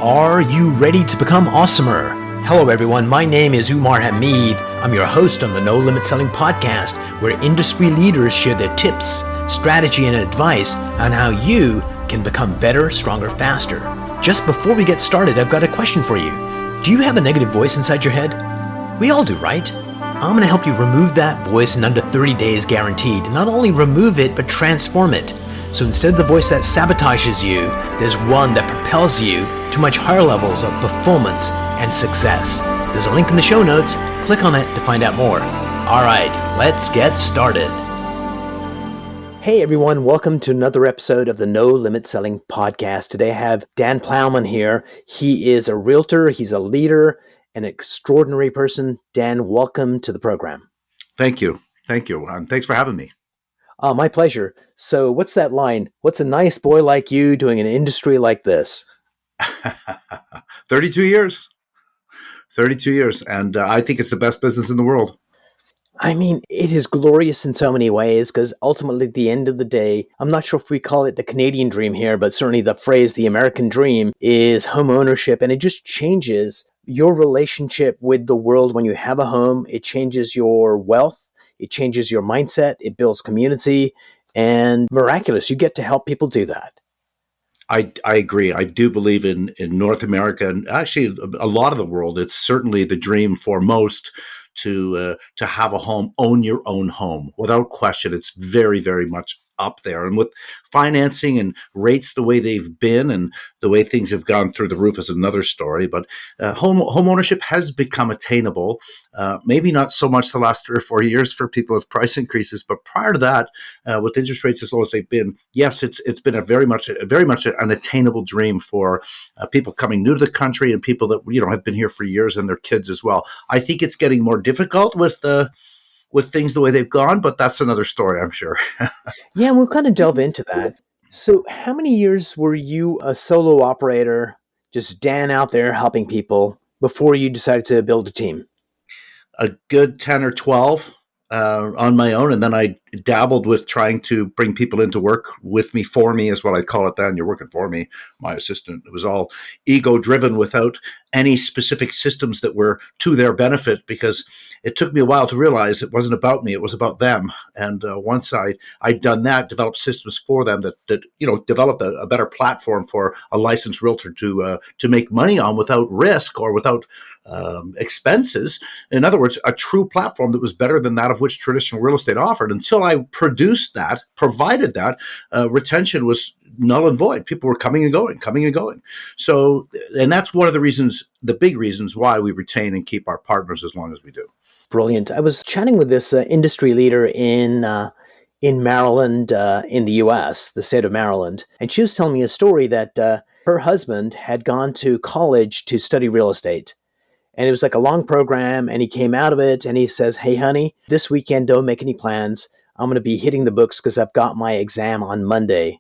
Are you ready to become awesomer? Hello everyone, my name is Umar Hamid. I'm your host on the No Limit Selling podcast, where industry leaders share their tips, strategy, and advice on how you can become better, stronger, faster. Just before we get started, I've got a question for you. Do you have a negative voice inside your head? We all do, right? I'm going to help you remove that voice in under 30 days guaranteed. Not only remove it, but transform it. So instead of the voice that sabotages you, there's one that propels you to much higher levels of performance and success. There's a link in the show notes. Click on it to find out more. All right, let's get started. Hey everyone, welcome to another episode of the No Limit Selling podcast. Today I have Dan Plowman here. He is a realtor, he's a leader, an extraordinary person. Dan, welcome to the program. Thank you. Thanks for having me. Oh, my pleasure. So what's that line? What's a nice boy like you doing in an industry like this? 32 years. 32 years. And I think it's the best business in the world. I mean, it is glorious in so many ways because ultimately at the end of the day, I'm not sure if we call it the Canadian dream here, but certainly the phrase, the American dream, is home ownership. And it just changes your relationship with the world when you have a home. It changes your wealth. It changes your mindset. It builds community. And miraculous, you get to help people do that. I agree. I do believe in North America and actually a lot of the world. It's certainly the dream for most to have a home, own your own home. Without question, it's very, very much up there. And with financing and rates the way they've been and the way things have gone through the roof is another story. But home ownership has become attainable. Maybe not so much the last 3 or 4 years for people with price increases, but prior to that, with interest rates as low as they've been, yes, it's been a very much an attainable dream for people coming new to the country and people that have been here for years and their kids as well. I think it's getting more difficult with things the way they've gone, but that's another story, I'm sure. Yeah, we'll kind of delve into that. So how many years were you a solo operator, just Dan out there helping people before you decided to build a team? A good 10 or 12 on my own. And then I dabbled with trying to bring people into work with me, for me is what I call it then. You're working for me, my assistant. It was all ego driven without any specific systems that were to their benefit, because it took me a while to realize it wasn't about me, it was about them. And once I'd done that, developed systems for them that developed a better platform for a licensed realtor to make money on without risk or without expenses. In other words, a true platform that was better than that of which traditional real estate offered. Until I provided that, retention was null and void. People were coming and going. So, and that's one of the big reasons why we retain and keep our partners as long as we do. Brilliant. I was chatting with this industry leader in Maryland, in the U.S., the state of Maryland, and she was telling me a story that her husband had gone to college to study real estate. And it was like a long program, and he came out of it, and he says, "Hey, honey, this weekend, don't make any plans. I'm going to be hitting the books because I've got my exam on Monday.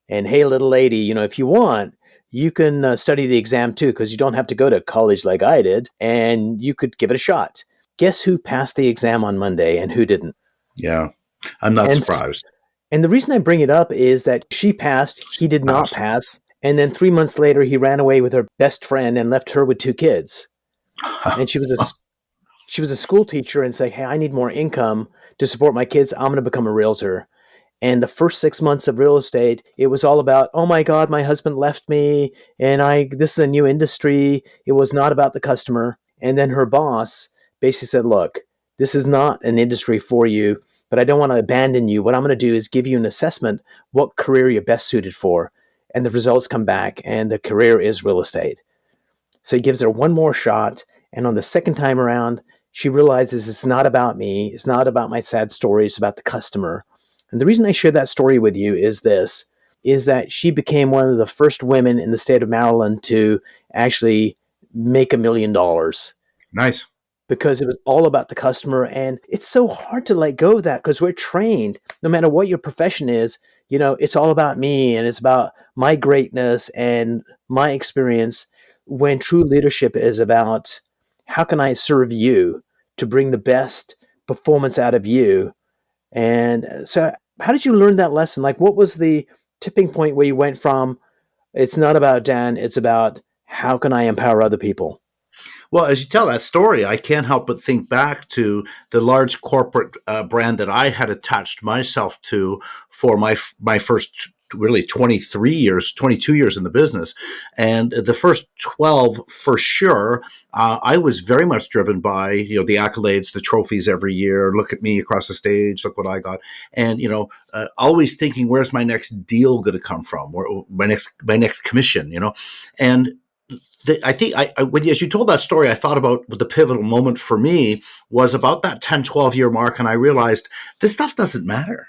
And hey, little lady, if you want, you can study the exam too, because you don't have to go to college like I did, and you could give it a shot." Guess who passed the exam on Monday and who didn't? Yeah, I'm not surprised. And the reason I bring it up is that she passed, he did not pass. And then 3 months later, he ran away with her best friend and left her with 2 kids. And she was a school teacher and said, "Hey, I need more income to support my kids. I'm going to become a realtor." And the first 6 months of real estate, it was all about, "Oh my God, my husband left me, and this is a new industry." It was not about the customer. And then her boss basically said, "Look, this is not an industry for you, but I don't want to abandon you. What I'm going to do is give you an assessment, what career you're best suited for." And the results come back, and the career is real estate. So he gives her one more shot. And on the second time around, she realizes it's not about me. It's not about my sad story. It's about the customer. And the reason I share that story with you is that she became one of the first women in the state of Maryland to actually make $1 million. Nice. Because it was all about the customer. And it's so hard to let go of that because we're trained, no matter what your profession is, it's all about me and it's about my greatness and my experience, when true leadership is about how can I serve you to bring the best performance out of you. And so how did you learn that lesson? Like, what was the tipping point where you went from, it's not about Dan, it's about how can I empower other people? Well, as you tell that story, I can't help but think back to the large corporate brand that I had attached myself to for my first really 23 years, 22 years in the business. And the first 12 for sure, I was very much driven by, the accolades, the trophies every year. Look at me across the stage. Look what I got. And, always thinking, where's my next deal going to come from? Or my next commission, and I think as you told that story, I thought about what the pivotal moment for me was about that 10, 12 year mark. And I realized this stuff doesn't matter.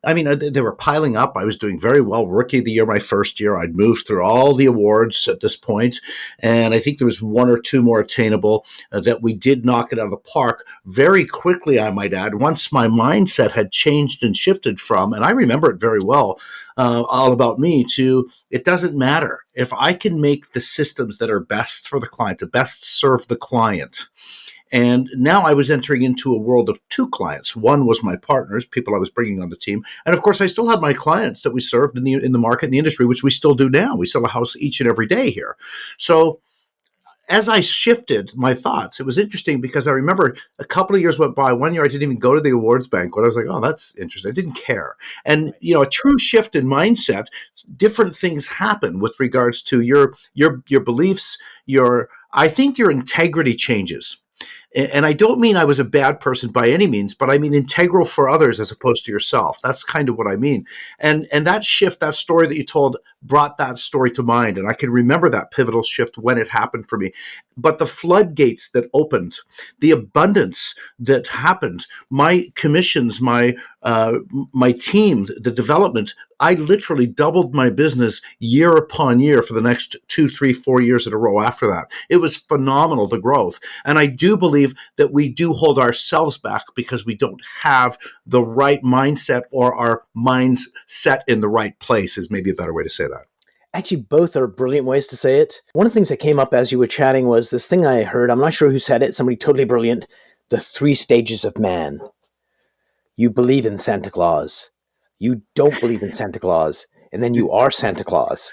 I mean, they were piling up. I was doing very well. Rookie of the year, my first year. I'd moved through all the awards at this point, and I think there was one or two more attainable that we did knock it out of the park very quickly, I might add, once my mindset had changed and shifted from, and I remember it very well, all about me, to it doesn't matter. If I can make the systems that are best for the client, to best serve the client, and now I was entering into a world of two clients. One was my partners, people I was bringing on the team. And of course, I still had my clients that we served in the market, in the industry, which we still do now. We sell a house each and every day here. So as I shifted my thoughts, it was interesting because I remember a couple of years went by. One year I didn't even go to the awards banquet. I was like, oh, that's interesting. I didn't care. And, a true shift in mindset, different things happen with regards to your beliefs, I think your integrity changes. And I don't mean I was a bad person by any means, but I mean integral for others as opposed to yourself. That's kind of what I mean. And that shift, that story that you told, brought that story to mind. And I can remember that pivotal shift when it happened for me. But the floodgates that opened, the abundance that happened, my commissions, my team, the development, I literally doubled my business year upon year for the next 2, 3, 4 years in a row after that. It was phenomenal, the growth. And I do believe that we do hold ourselves back because we don't have the right mindset, or our minds set in the right place is maybe a better way to say that. Actually, both are brilliant ways to say it. One of the things that came up as you were chatting was this thing I heard. I'm not sure who said it, somebody totally brilliant. The 3 stages of man. You believe in Santa Claus. You don't believe in Santa Claus. And then you are Santa Claus.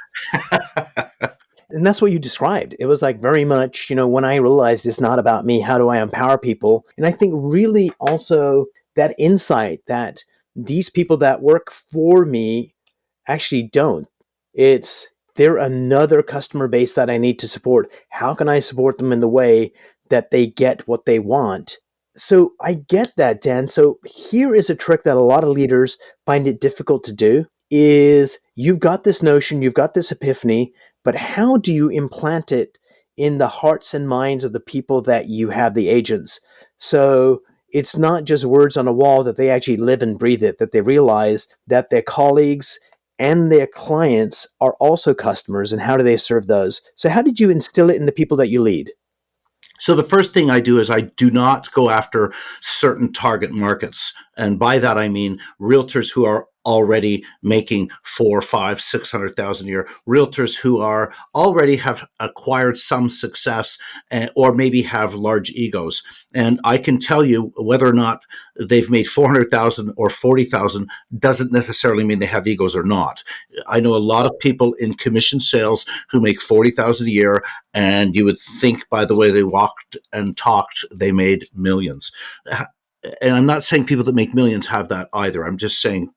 And that's what you described. It was like very much, when I realized it's not about me, how do I empower people? And I think really also that insight that these people that work for me actually don't. They're another customer base that I need to support. How can I support them in the way that they get what they want? So I get that, Dan. So here is a trick that a lot of leaders find it difficult to do is you've got this notion, you've got this epiphany, but how do you implant it in the hearts and minds of the people that you have, the agents? So it's not just words on a wall, that they actually live and breathe it, that they realize that their colleagues and their clients are also customers, and how do they serve those? So how did you instill it in the people that you lead? So the first thing I do is I do not go after certain target markets. And by that, I mean realtors who are already making 4, 5, 600,000 a year, realtors who are already have acquired some success, or maybe have large egos. And I can tell you whether or not they've made 400,000 or 40,000 doesn't necessarily mean they have egos or not. I know a lot of people in commission sales who make 40,000 a year, and you would think by the way they walked and talked, they made millions. And I'm not saying people that make millions have that either. I'm just saying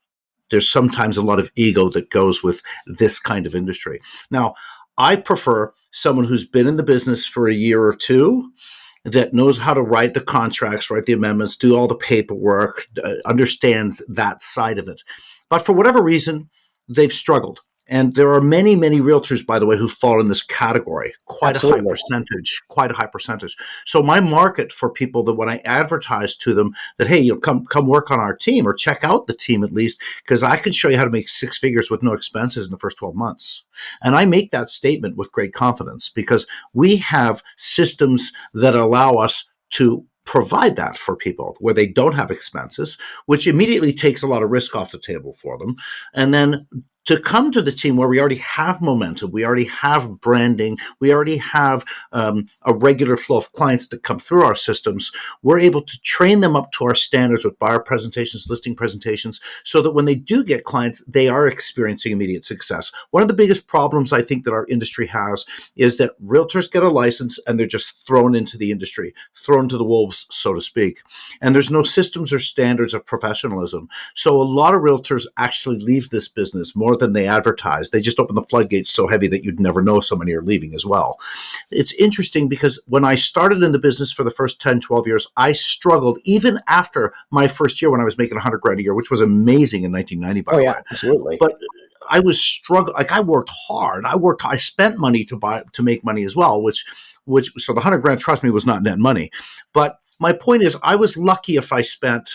there's sometimes a lot of ego that goes with this kind of industry. Now, I prefer someone who's been in the business for a year or two, that knows how to write the contracts, write the amendments, do all the paperwork, understands that side of it. But for whatever reason, they've struggled. And there are many, many realtors, by the way, who fall in this category. Quite Absolutely. a high percentage. So my market for people, that when I advertise to them that, hey, come work on our team, or check out the team at least, because I can show you how to make 6 figures with no expenses in the first 12 months. And I make that statement with great confidence because we have systems that allow us to provide that for people where they don't have expenses, which immediately takes a lot of risk off the table for them. And then to come to the team where we already have momentum, we already have branding, we already have a regular flow of clients that come through our systems, we're able to train them up to our standards with buyer presentations, listing presentations, so that when they do get clients, they are experiencing immediate success. One of the biggest problems I think that our industry has is that realtors get a license and they're just thrown into the industry, thrown to the wolves, so to speak. And there's no systems or standards of professionalism. So a lot of realtors actually leave this business more than they advertise. They just open the floodgates so heavy that you'd never know so many are leaving as well. It's interesting because when I started in the business for the first 10, 12 years, I struggled even after my first year when I was making 100 grand a year, which was amazing in 1990, by Oh the yeah, way. absolutely. But I was struggling. Like I worked hard. I spent money to make money as well, so the 100 grand, trust me, was not net money. But my point is I was lucky if I spent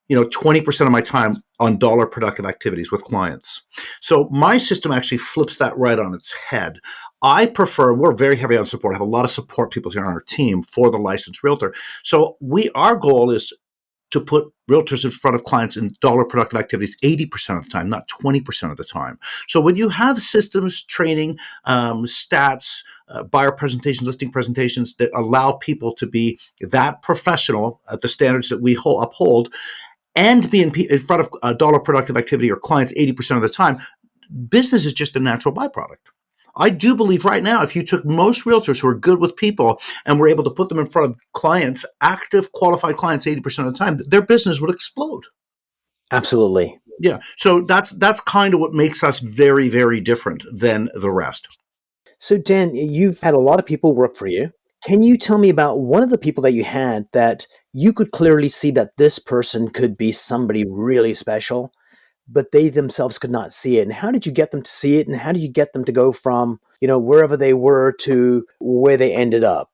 20% of my time on dollar productive activities with clients. So my system actually flips that right on its head. We're very heavy on support. I have a lot of support people here on our team for the licensed realtor. So our goal is to put realtors in front of clients in dollar productive activities 80% of the time, not 20% of the time. So when you have systems, training, stats, buyer presentations, listing presentations that allow people to be that professional at the standards that we uphold, and be in front of a dollar productive activity or clients 80% of the time, business is just a natural byproduct. I do believe right now, if you took most realtors who are good with people and were able to put them in front of clients, active, qualified clients 80% of the time, their business would explode. Absolutely. Yeah. So that's kind of what makes us very, very different than the rest. So, Dan, you've had a lot of people work for you. Can you tell me about one of the people that you had that you could clearly see that this person could be somebody really special, but they themselves could not see it? And how did you get them to see it? And how did you get them to go from, wherever they were to where they ended up?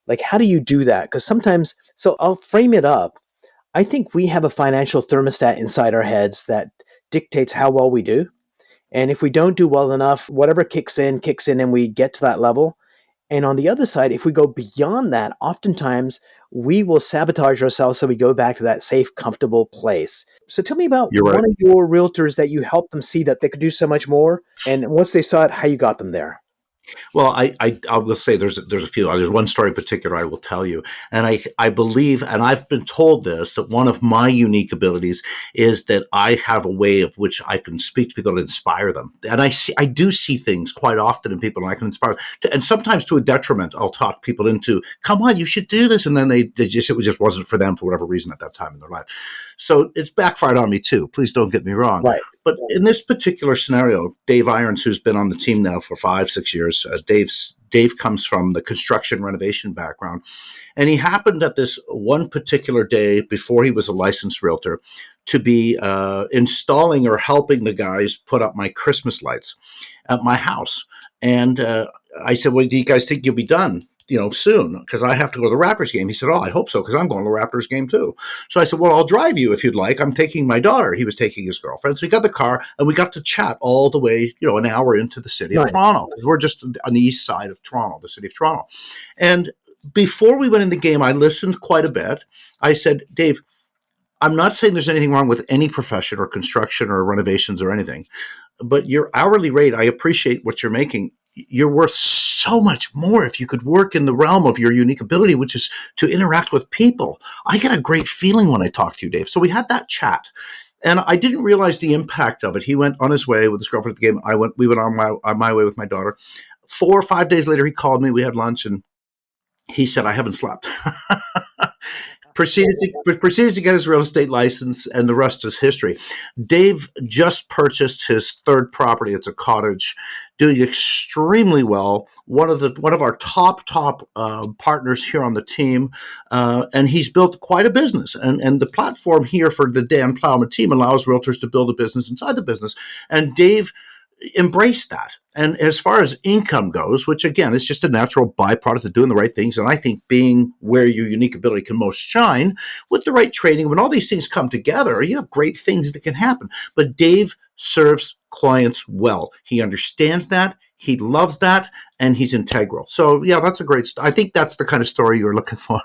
Like, how do you do that? Because sometimes, so I'll frame it up. I think we have a financial thermostat inside our heads that dictates how well we do. And if we don't do well enough, whatever kicks in, and we get to that level. And on the other side, if we go beyond that, oftentimes we will sabotage ourselves so we go back to that safe, comfortable place. So tell me about You're right. one of your realtors that you helped them see that they could do so much more. And once they saw it, how you got them there. Well, I will say there's a few. There's one story in particular I will tell you, and I believe, and I've been told this, that one of my unique abilities is that I have a way of which I can speak to people and inspire them, and I do see things quite often in people, and I can inspire them. And sometimes to a detriment. I'll talk people into, come on, you should do this, and then they just it just wasn't for them for whatever reason at that time in their life. So it's backfired on me too. Please don't get me wrong. Right. But in this particular scenario, Dave Irons, who's been on the team now for 5-6 years, Dave comes from the construction renovation background, and he happened at this one particular day before he was a licensed realtor to be installing or helping the guys put up my Christmas lights at my house. And I said, "Well, do you guys think you'll be done?" Soon, because I have to go to the Raptors game. He said, "Oh, I hope so, because I'm going to the Raptors game too." So I said, "Well, I'll drive you if you'd like. I'm taking my daughter." He was taking his girlfriend. So we got the car and we got to chat all the way, an hour into the city of Nice. Toronto, because we're just on the east side of Toronto, the city of Toronto. And before we went in the game, I listened quite a bit. I said, "Dave, I'm not saying there's anything wrong with any profession or construction or renovations or anything, but your hourly rate, I appreciate what you're making. You're worth so much more if you could work in the realm of your unique ability, which is to interact with people. I get a great feeling when I talk to you, Dave." So we had that chat. And I didn't realize the impact of it. He went on his way with his girlfriend at the game. We went on my way with my daughter. 4 or 5 days later, he called me. We had lunch, and he said, "I haven't slept." Proceeded to get his real estate license, and the rest is history. Dave just purchased his third property. It's a cottage, doing extremely well. One of our top partners here on the team, and he's built quite a business. And the platform here for the Dan Plowman team allows realtors to build a business inside the business. And Dave embrace that. And as far as income goes, which again is just a natural byproduct of doing the right things, and I think being where your unique ability can most shine with the right training, when all these things come together, you have great things that can happen. But Dave serves clients well. He understands that. He loves that, and he's integral. So yeah, that's a great. I think that's the kind of story you're looking for.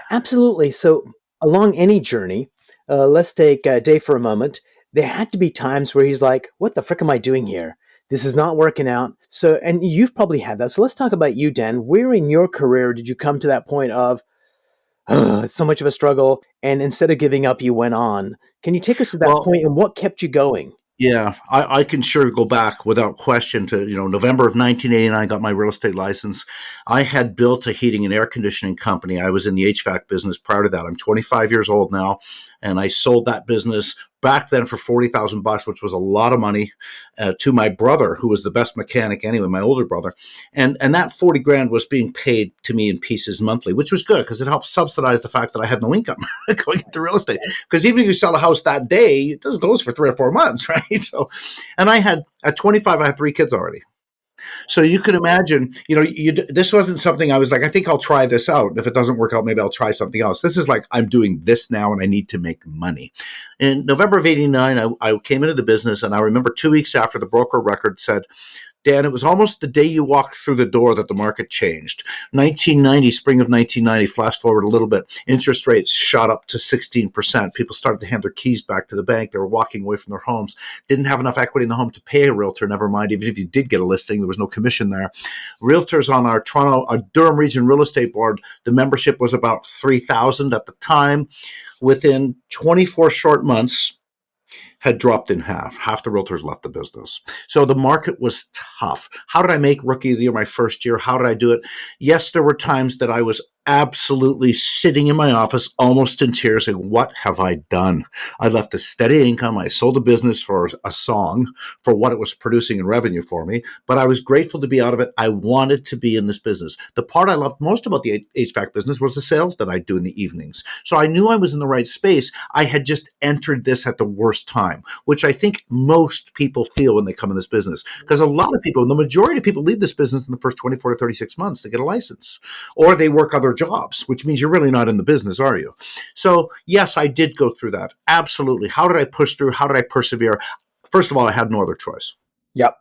Absolutely. So along any journey, let's take Dave for a moment. there had to be times where he's like, what the frick am I doing here? This is not working out. So, and you've probably had that. So let's talk about you, Dan. Where in your career did you come to that point of, oh, it's so much of a struggle, and instead of giving up, you went on? Can you take us to that Well, point and what kept you going? yeah, I can sure go back without question to, November of 1989. I got my real estate license. I had built a heating and air conditioning company. I was in the HVAC business prior to that. I'm 25 years old now, and I sold that business back then for $40,000, which was a lot of money, to my brother, who was the best mechanic anyway, my older brother. And that 40 grand was being paid to me in pieces monthly, which was good because it helped subsidize the fact that I had no income going into real estate. Because even if you sell a house that day, it just goes for 3 or 4 months, right? So, and at 25, I had 3 kids already. So you can imagine, this wasn't something I was like, I think I'll try this out. If it doesn't work out, maybe I'll try something else. This is like, I'm doing this now and I need to make money. In November of 89, I came into the business, and I remember 2 weeks after the broker record said, Dan, it was almost the day you walked through the door that the market changed. 1990, spring of 1990, flash forward a little bit, interest rates shot up to 16%. People started to hand their keys back to the bank. They were walking away from their homes, didn't have enough equity in the home to pay a realtor, never mind. Even if you did get a listing, there was no commission there. Realtors on our Durham Region Real Estate Board, the membership was about 3,000 at the time. Within 24 short months, had dropped in half. Half the realtors left the business. So the market was tough. How did I make Rookie of the Year my first year? How did I do it? Yes, there were times that I was absolutely sitting in my office, almost in tears, saying, what have I done? I left a steady income. I sold a business for a song for what it was producing in revenue for me, but I was grateful to be out of it. I wanted to be in this business. The part I loved most about the HVAC business was the sales that I do in the evenings. So I knew I was in the right space. I had just entered this at the worst time, which I think most people feel when they come in this business. Because a lot of people, the majority of people leave this business in the first 24 to 36 months to get a license, or they work other jobs, which means you're really not in the business, are you? So yes, I did go through that. Absolutely. How did I push through? How did I persevere? First of all, I had no other choice. Yep.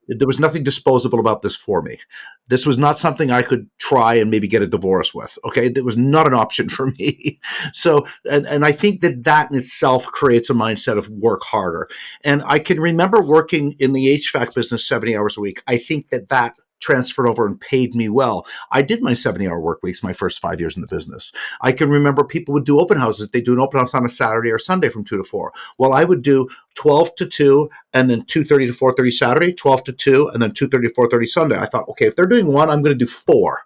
There was nothing disposable about this for me. This was not something I could try and maybe get a divorce with. Okay. It was not an option for me. So, and I think that in itself creates a mindset of work harder. And I can remember working in the HVAC business 70 hours a week. I think that transferred over and paid me well. I did my 70-hour work weeks my first 5 years in the business. I can remember people would do open houses. They do an open house on a Saturday or Sunday from 2 to 4. Well, I would do 12 to 2 and then 2:30 to 4:30 Saturday, 12 to 2 and then 2:30 to 4:30 Sunday. I thought, okay, if they're doing one, I'm going to do 4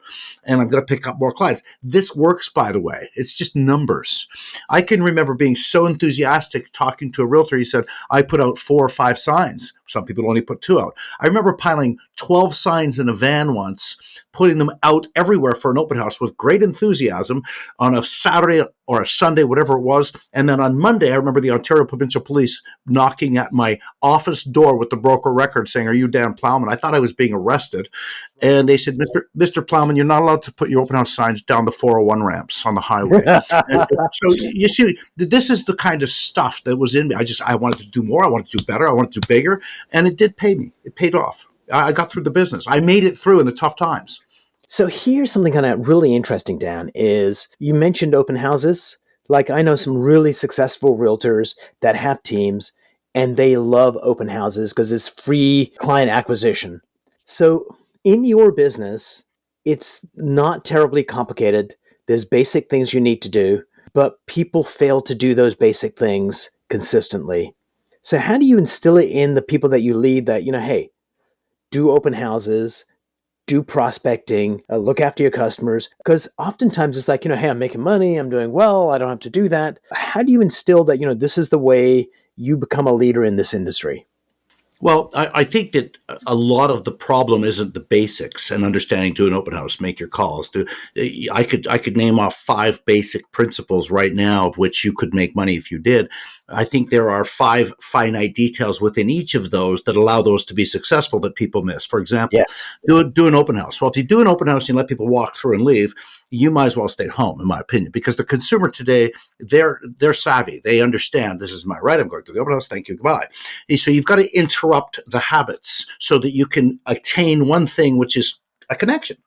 and I'm going to pick up more clients. This works, by the way. It's just numbers. I can remember being so enthusiastic talking to a realtor. He said, I put out 4 or 5 signs. Some people only put 2 out. I remember piling 12 signs in a van once, putting them out everywhere for an open house with great enthusiasm on a Saturday or a Sunday, whatever it was. And then on Monday, I remember the Ontario Provincial Police knocking at my office door with the broker record saying, are you Dan Plowman? I thought I was being arrested. And they said, Mr. Plowman, you're not allowed to put your open house signs down the 401 ramps on the highway. So you see, this is the kind of stuff that was in me. I wanted to do more. I wanted to do better. I wanted to do bigger. And it did pay me. It paid off. I got through the business. I made it through in the tough times. So here's something kind of really interesting, Dan, is you mentioned open houses. Like I know some really successful realtors that have teams and they love open houses because it's free client acquisition. So in your business, it's not terribly complicated. There's basic things you need to do, but people fail to do those basic things consistently. So how do you instill it in the people that you lead that, hey, do open houses, do prospecting, look after your customers? Because oftentimes it's like, hey, I'm making money, I'm doing well, I don't have to do that. How do you instill that, this is the way you become a leader in this industry? Well, I think that a lot of the problem isn't the basics and understanding do an open house, make your calls. I could name off 5 basic principles right now of which you could make money if you did. I think there are 5 finite details within each of those that allow those to be successful that people miss. For example, Yes. do an open house. Well, if you do an open house and you let people walk through and leave, you might as well stay at home, in my opinion, because the consumer today, they're savvy. They understand this is my right. I'm going to the open house. Thank you. Goodbye. So you've got to interrupt the habits so that you can attain one thing, which is a connection.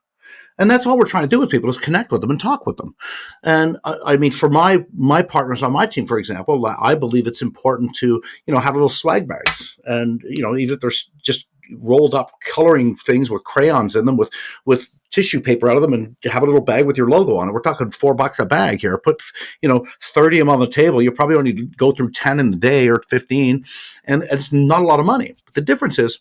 And that's all we're trying to do with people is connect with them and talk with them. And I mean, for my partners on my team, for example, I believe it's important to, have little swag bags, and even if there's just rolled up coloring things with crayons in them with tissue paper out of them, and have a little bag with your logo on it. We're talking $4 a bag here. Put 30 of them on the table. You probably only go through 10 in the day or 15, and it's not a lot of money. But the difference is,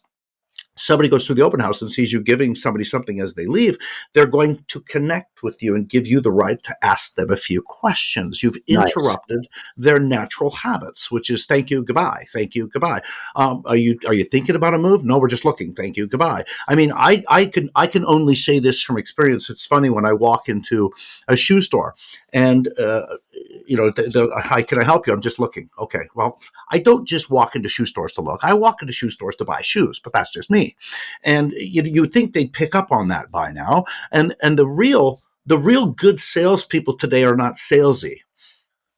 somebody goes through the open house and sees you giving somebody something as they leave, they're going to connect with you and give you the right to ask them a few questions. You've Nice. interrupted their natural habits, which is thank you, goodbye, thank you, goodbye. Are you thinking about a move? No, we're just looking. Thank you, goodbye. I mean, I can only say this from experience. It's funny when I walk into a shoe store and hi, can I help you? I'm just looking. Okay, well, I don't just walk into shoe stores to look. I walk into shoe stores to buy shoes, but that's just me. And you would think they'd pick up on that by now. And the real good salespeople today are not salesy.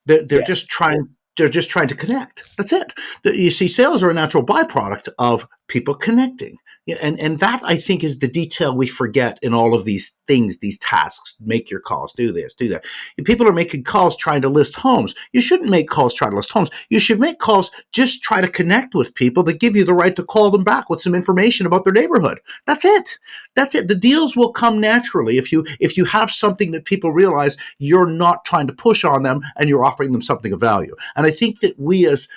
They're Yes. just trying. They're just trying to connect. That's it. You see, sales are a natural byproduct of people connecting. Yeah, and that, I think, is the detail we forget in all of these things, these tasks. Make your calls, do this, do that. If people are making calls trying to list homes, you shouldn't make calls trying to list homes. You should make calls just try to connect with people that give you the right to call them back with some information about their neighborhood. That's it. That's it. The deals will come naturally if you have something that people realize you're not trying to push on them and you're offering them something of value. And I think that we as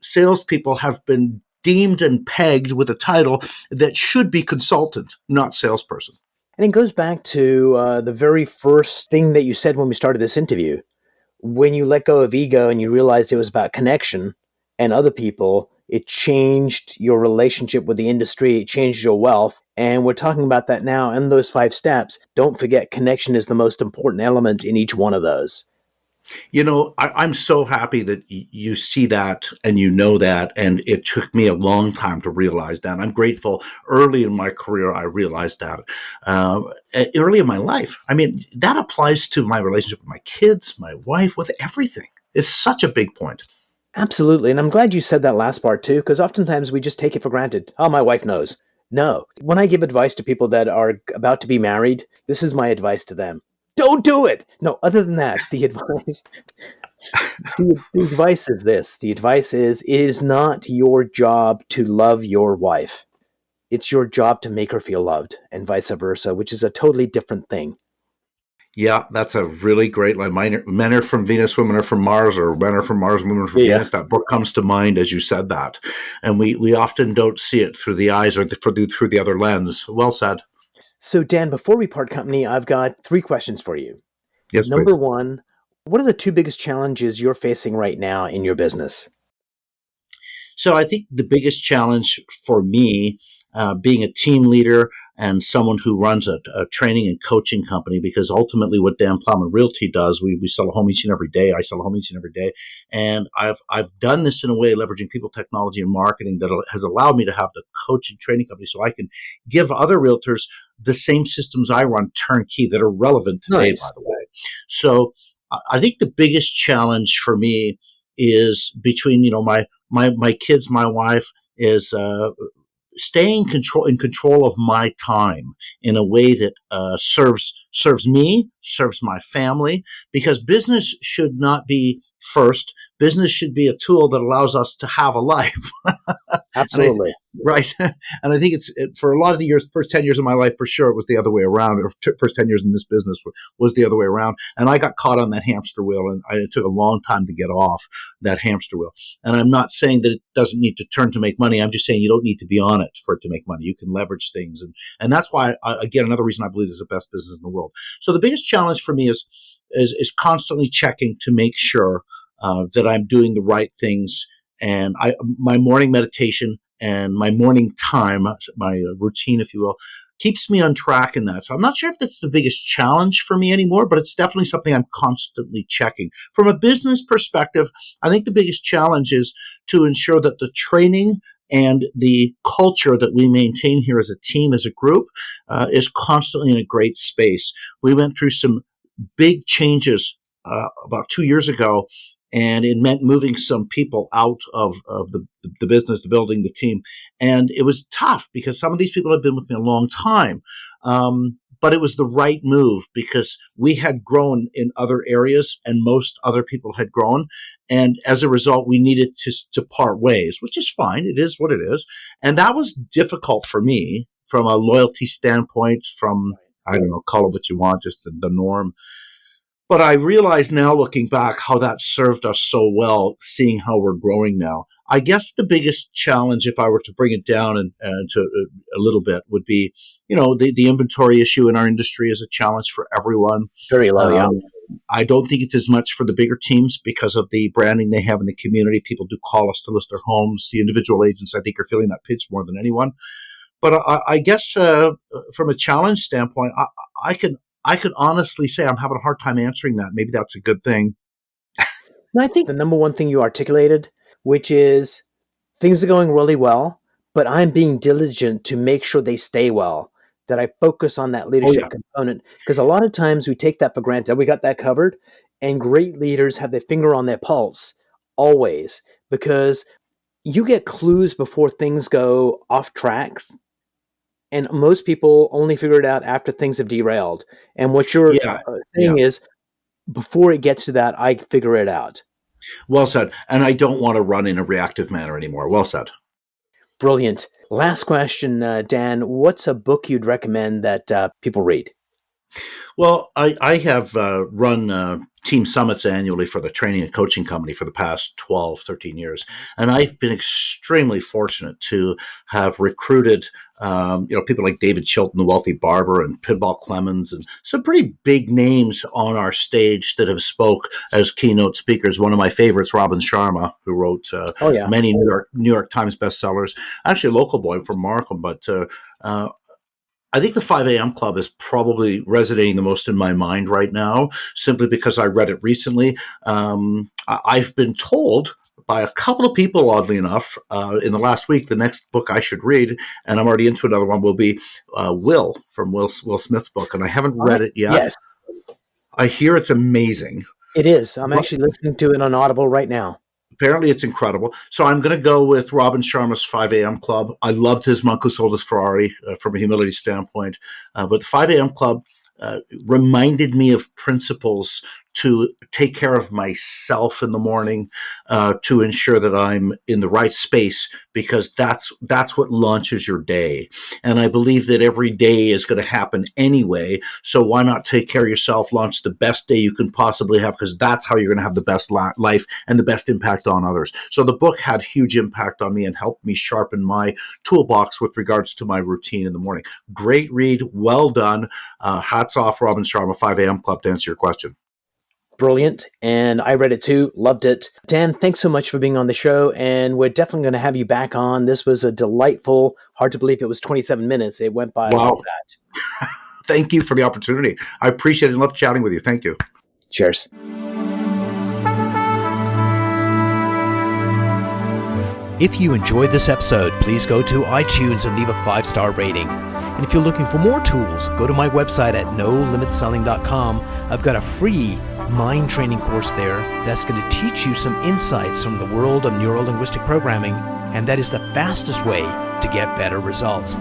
salespeople have been deemed and pegged with a title that should be consultant, not salesperson. And it goes back to the very first thing that you said when we started this interview. When you let go of ego and you realized it was about connection and other people, it changed your relationship with the industry, it changed your wealth. And we're talking about that now in those 5 steps. Don't forget, connection is the most important element in each one of those. I'm so happy that you see that and you know that. And it took me a long time to realize that. I'm grateful early in my career, I realized that. Uh, Early in my life. I mean, that applies to my relationship with my kids, my wife, with everything. It's such a big point. Absolutely. And I'm glad you said that last part too, because oftentimes we just take it for granted. Oh, my wife knows. No. When I give advice to people that are about to be married, this is my advice to them. Don't do it. No, other than that, the advice is this. The advice is it is not your job to love your wife. It's your job to make her feel loved and vice versa, which is a totally different thing. Yeah, that's a really great line. Men are from Venus, women are from Mars, or men are from Mars, women are from Yeah. Venus. That book comes to mind as you said that, and we often don't see it through the eyes or through the other lens. Well said. So, Dan, before we part company, I've got 3 questions for you. Yes, Number please. one, what are the 2 biggest challenges you're facing right now in your business? So I think the biggest challenge for me, being a team leader and someone who runs a training and coaching company, because ultimately what Dan Plowman Realty does, we sell a home each and every day. I sell a home each and every day, and I've done this in a way leveraging people, technology, and marketing that has allowed me to have the coaching training company, so I can give other realtors the same systems I run turnkey that are relevant today, by Nice. the way. So I think the biggest challenge for me is between my kids, my wife, is staying in control of my time in a way that serves me, serves my family, because business should not be first. Business should be a tool that allows us to have a life. And I, Absolutely. right. And I think for a lot of the years, first 10 years of my life, for sure, it was the other way around. Or first 10 years in this business was the other way around. And I got caught on that hamster wheel, and it took a long time to get off that hamster wheel. And I'm not saying that it doesn't need to turn to make money. I'm just saying you don't need to be on it for it to make money. You can leverage things. And that's why, again, another reason I believe this is the best business in the world. So the biggest challenge for me is constantly checking to make sure that I'm doing the right things. And my morning meditation and my morning time, my routine, if you will, keeps me on track in that. So I'm not sure if that's the biggest challenge for me anymore, but it's definitely something I'm constantly checking. From a business perspective, I think the biggest challenge is to ensure that the training and the culture that we maintain here as a team, as a group, is constantly in a great space. We went through some big changes about 2 years ago, and it meant moving some people out of the business, the building, the team. And it was tough because some of these people have been with me a long time. but it was the right move because we had grown in other areas and most other people had grown. And as a result, we needed to part ways, which is fine. It is what it is. And that was difficult for me from a loyalty standpoint, from, I don't know, call it what you want, just the norm. But I realize now, looking back, how that served us so well, seeing how we're growing now. I guess the biggest challenge, if I were to bring it down and to a little bit, would be, the inventory issue in our industry is a challenge for everyone. Very low, yeah. I don't think it's as much for the bigger teams because of the branding they have in the community. People do call us to list their homes. The individual agents, I think, are feeling that pinch more than anyone. But I guess from a challenge standpoint, I could honestly say I'm having a hard time answering that. Maybe that's a good thing. And I think the number one thing you articulated, which is things are going really well, but I'm being diligent to make sure they stay well, that I focus on that leadership component. Because a lot of times we take that for granted. We got that covered. And great leaders have their finger on their pulse always, because you get clues before things go off tracks. And most people only figure it out after things have derailed. And what you're saying is, before it gets to that, I figure it out. Well said. And I don't want to run in a reactive manner anymore. Well said. Brilliant. Last question, Dan. What's a book you'd recommend that people read? Well, I have run team summits annually for the training and coaching company for the past 12, 13 years. And I've been extremely fortunate to have recruited, people like David Chilton, the wealthy barber, and Pinball Clemens, and some pretty big names on our stage that have spoke as keynote speakers. One of my favorites, Robin Sharma, who wrote many New York Times bestsellers, actually a local boy from Markham, but I think the 5 a.m. Club is probably resonating the most in my mind right now, simply because I read it recently. I've been told by a couple of people, oddly enough, in the last week, the next book I should read, and I'm already into another one, will be Will, from Will Smith's book, and I haven't read it yet. Yes. I hear it's amazing. It is. I'm actually listening to it on Audible right now. Apparently it's incredible. So I'm going to go with Robin Sharma's 5 a.m. Club. I loved his Monk Who Sold His Ferrari from a humility standpoint. But the 5 a.m. Club reminded me of principles to take care of myself in the morning, to ensure that I'm in the right space, because that's what launches your day. And I believe that every day is going to happen anyway. So why not take care of yourself, launch the best day you can possibly have, because that's how you're going to have the best life and the best impact on others. So the book had huge impact on me and helped me sharpen my toolbox with regards to my routine in the morning. Great read. Well done. Hats off, Robin Sharma, 5 a.m. Club, to answer your question. Brilliant. And I read it too. Loved it. Dan, thanks so much for being on the show. And we're definitely going to have you back on. This was a delightful, hard to believe it was 27 minutes. It went by like that. Thank you for the opportunity. I appreciate it and love chatting with you. Thank you. Cheers. If you enjoyed this episode, please go to iTunes and leave a 5-star rating. And if you're looking for more tools, go to my website at nolimitselling.com. I've got a free mind training course there that's going to teach you some insights from the world of neuro-linguistic programming, and that is the fastest way to get better results.